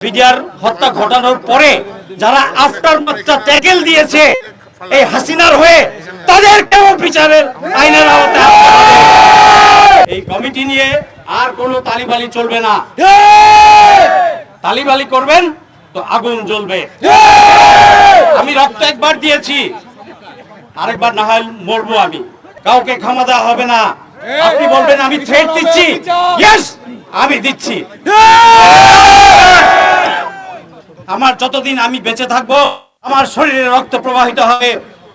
BDR হত্যা ঘটানোর পরে যারা আফটার মাত্রা ট্যাকেল দিয়েছে এই হাসিনার হয়ে তাদেরকেও বিচারের আইনের আওতায় আনতে হবে। এই কমিটি নিয়ে আর কোনো তালিবালি চলবে না। তালিবালি করবেন তো আগুন জ্বলবে। আমি রক্ত একবার দিয়েছি, আরেকবার না হয় মরবো আমি। কাউকে ক্ষমা দেওয়া হবে না। আপনি বলবেন আমি থ্রেট দিচ্ছি, ইয়েস আমি দিচ্ছি। আমার যতদিন আমি বেঁচে থাকবো, আমার শরীরে রক্ত প্রবাহিত হবে,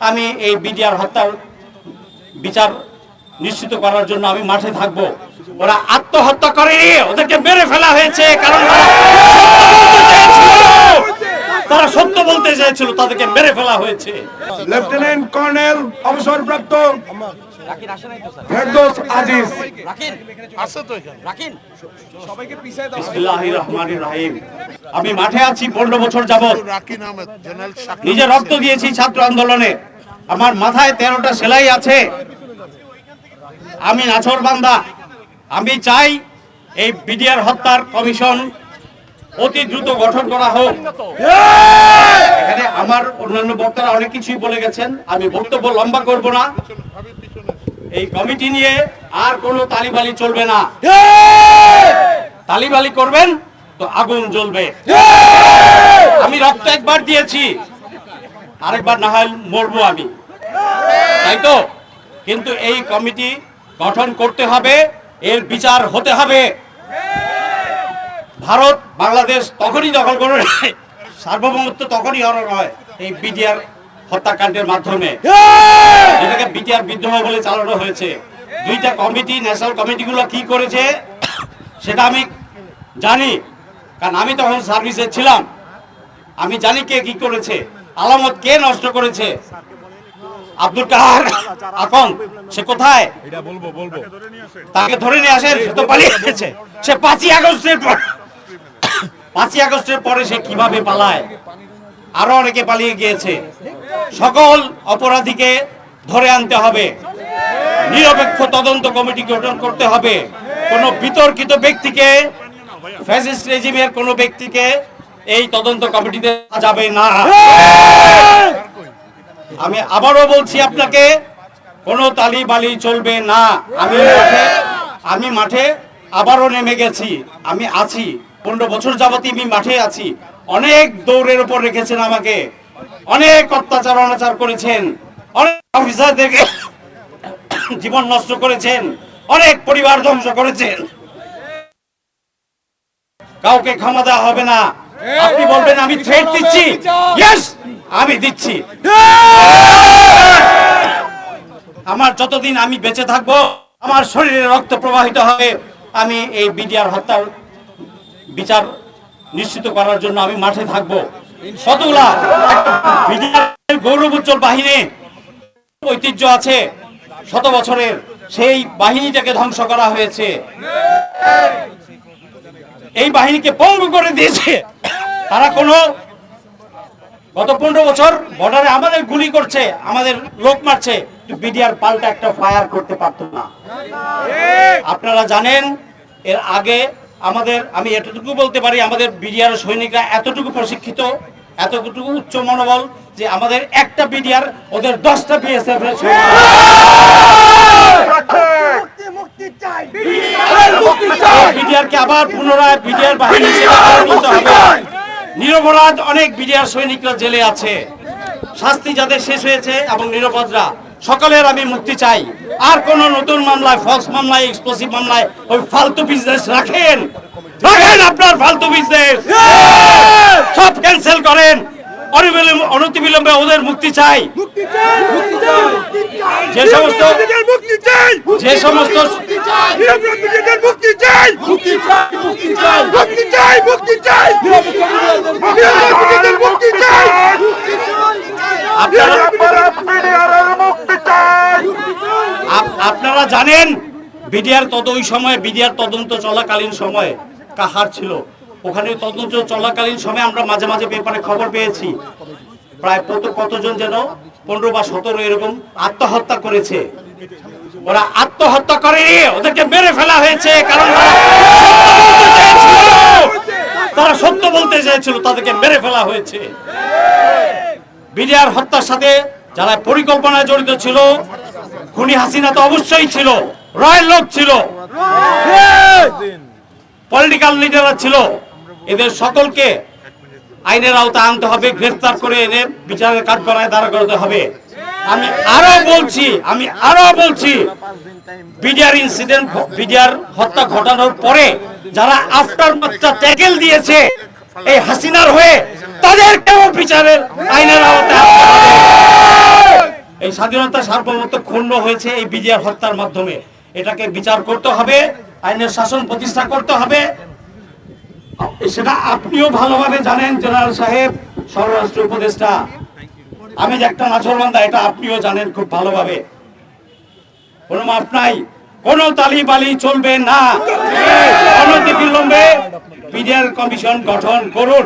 আমি এই বিডিআর হত্যার বিচার নিশ্চিত করার জন্য আমি মাঠে থাকবো। ওরা আত্মহত্যা করেনি, ওদেরকে মেরে ফেলা হয়েছে কারণ তারা সত্য বলতে চেয়েছিল, তাদেরকে মেরে ফেলা হয়েছে। লেফটেন্যান্ট কর্নেল অবসরপ্রাপ্ত ফেরদৌস আজিজ। বিসমিল্লাহির রহমানির রহিম। আমি মাঠে আছি 15 বছর যাবত। নিজে রক্ত দিয়েছি ছাত্র আন্দোলনে। আমার মাথায় 13টা সেলাই আছে। আমি নাছোড়বান্দা। আমি চাই এই বিডিআর হত্যার কমিশন অতি দ্রুত গঠন করা হোক। এখানে আমার অন্যান্য বক্তারা অনেক কিছুই বলে গেছেন, আমি বক্তব্য লম্বা করব না। এই কমিটি নিয়ে আর কোনো তালিবালি চলবে না। তালিবালি করবেন তো আগুন জ্বলবে। আমি রক্ত একবার দিয়েছি, আরেকবার না হয় মরবো আমি, তাই তো? কিন্তু এই কমিটি গঠন করতে হবে, এর বিচার হতে হবে। ভারত বাংলাদেশ তখনই দখল করে, সার্বভৌমত্ব তখনই হরণ হয় এই বিডিআর হত্যাকাণ্ডের মাধ্যমে, যেটাকে বিডিআর বিদ্রোহ বলে চালানো হয়েছে। দুইটা কমিটি, ন্যাশনাল কমিটিগুলো কি করেছে সেটা আমি জানি, কারণ আমি তখন সার্ভিসে ছিলাম। আমি জানি কে কি করেছে, আলামত কে নষ্ট করেছে। আব্দুল কাহার আকন সে কোথায়, তাকে ধরে নিয়ে আসেন। সে তো পালিয়ে গেছে। সে 5ই আগস্টের পরে সে কিভাবে পালায়, আরো অনেকে পালিয়ে গিয়েছে। সকল অপরাধীকে ধরে আনতে হবে, নিরপেক্ষ তদন্ত কমিটি গঠন করতে হবে। কোন বিতর্কিত ব্যক্তিকে, ফ্যাসিস্ট রেজিমের কোন ব্যক্তিকে এই তদন্ত কমিটিতে যাবে না। আমি আবারও বলছি আপনাকে, কোনো তালিবালি চলবে না। আমি মাঠে আবারও নেমে গেছি। আমি আছি 15 বছর যাবতই আমি মাঠে আছি। অনেক দৌড়ের উপর রেখেছেন আমাকে, অনেক অত্যাচার অনাচার করেছেন, অনেক অফিসারদেরকে জীবন নষ্ট করেছেন, অনেক পরিবার ধ্বংস করেছেন। কাউকে ক্ষমা দেওয়া হবে না। আপনি বলবেন আমি থ্রেট দিচ্ছি, ইয়েস আমি দিচ্ছি। আমার যতদিন আমি বেঁচে থাকবো, আমার শরীরে রক্ত প্রবাহিত হবে, আমি এই বিডিআর হত্যার বিচার নিশ্চিত করার জন্য আমি মাঠে থাকবো। কতগুলা বিডিআর গৌরবোজ্জ্বল বাহিনী, ঐতিহ্য আছে 100 বছরের, সেই বাহিনীটাকে ধ্বংস করা হয়েছে। এই বাহিনীকে পঙ্গু করে দিয়েছে তারা। গত 15 বছর বর্ডারে আমাদের গুলি করছে, আমাদের লোক মারছে, বিডিআর পাল্টা একটা ফায়ার করতে পারতো না। আপনারা জানেন এর আগে আমি এতটুকু বলতে পারি, আমাদের বিডিআর সৈনিকরা এতটুকু প্রশিক্ষিত, এতটুকু উচ্চ মনোবল যে আমাদের একটা বিডিআর ওদের 10টা বিএসএফ এর বিডিআরকে আবার পুনরায় বিডিআর বাহিনী হিসেবে তুলতে হবে। নিরপরাধ অনেক বিডিআর সৈনিকরা জেলে আছে, শাস্তি যাদের শেষ হয়েছে এবং নিরপরাধরা সকলের আমি মুক্তি চাই। আর কোন নতুন মামলায়, ফলস মামলায়, এক্সপ্লোসিভ মামলায় ওই ফালতু বিজনেস রাখেন, আপনার ফালতু বিজনেস সব ক্যান্সেল করেন। অনতিবিলম্বে ওদের মুক্তি চাই। যে সমস্ত আপনারা জানেন বিডিআর ওই সময় বিডিআর তদন্ত চলাকালীন সময়ে কাহার ছিল, ওখানে তদন্ত চলাকালীন সময় আমরা মাঝে মাঝে পেপারে খবর পেয়েছি প্রায় কতজন যেন 15 বা 17 এরকম আত্মহত্যা করেছে। ওরা আত্মহত্যা করেনি, ওদেরকে মেরে ফেলা হয়েছে কারণ তারা সত্য বলতে চেয়েছিল, তাদেরকে মেরে ফেলা হয়েছে। বিডিআর হত্যার সাথে যারা পরিকল্পনায় জড়িত ছিল, খুনি হাসিনা তো অবশ্যই ছিল, রয়ের লোক ছিল, পলিটিক্যাল লিডাররা ছিল। এদের সকলকে আইনের আওতায় আনতে হবে, গ্রেফতার করে এনে বিচারের কাঠগড়ায় দাঁড়া করাতে হবে। আমি আরো বলছি বিডিআর ইনসিডেন্ট, বিডিআর হত্যা ঘটানোর পরে যারা আফটার মাত্রা ট্যাকেল দিয়েছে এই হাসিনার হয়ে, তাদেরকেও বিচারের আইনের আওতায় আনতে হবে। এই স্বাধীনতা সার্বভৌমত্ব ক্ষুণ্ণ হয়েছে এই বিডিআর হত্যার মাধ্যমে। এটাকে বিচার করতে হবে, আইনের শাসন প্রতিষ্ঠা করতে হবে। সেটা আপনিও ভালোভাবে জানেন জেনারেল সাহেব, স্বরাষ্ট্র উপদেষ্টা। আমি যে একটা নাছরবান্দা এটা আপনিও জানেন খুব ভালোভাবে। কোনো মাপ নাই, কোনো তালিবালি চলবে না। অনতিবিলম্বে বিডিআর কমিশন গঠন করুন।